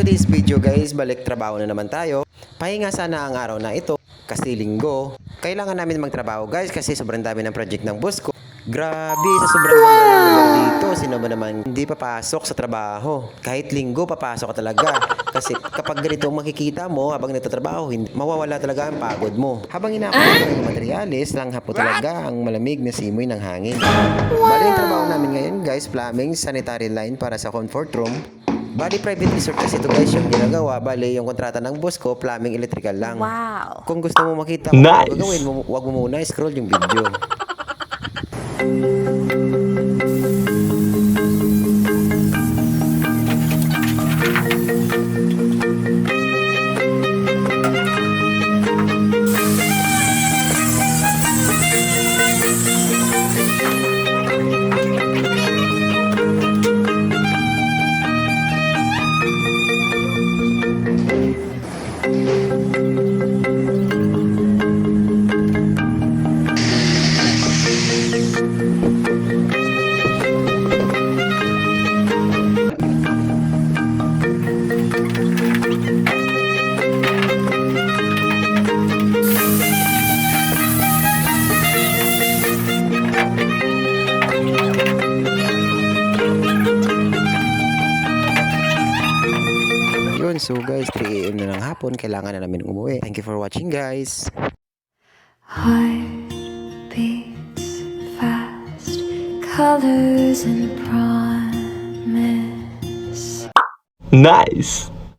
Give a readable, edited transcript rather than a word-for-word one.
today's video guys, balik trabaho na naman tayo. Pahinga sana ang araw na ito kasi linggo. Kailangan namin magtrabaho guys kasi sobrang dami ng project ng boss ko. Grabe, sa sobrang ganda ng lugar dito, sino ba naman hindi papasok sa trabaho? Kahit linggo, papasok ka talaga. Kasi kapag ganito ang makikita mo habang nagtatrabaho, mawawala talaga ang pagod mo. Habang inaakit ng materyales, langhap po talaga ang malamig na simoy ng hangin. Bali yung trabaho namin ngayon guys, plumbing, sanitary line para sa comfort room. Bali private resort kasi ito guys yung ginagawa. Bali yung kontrata ng boss ko, plumbing electrical lang. Wow. Kung gusto mo makita kung ano gagawin mo, wag mo muna scroll yung video. So guys, 3 AM na ng hapon, kailangan na namin umuwi. Thank you for watching guys. Heart beats fast, colors and promise. Nice.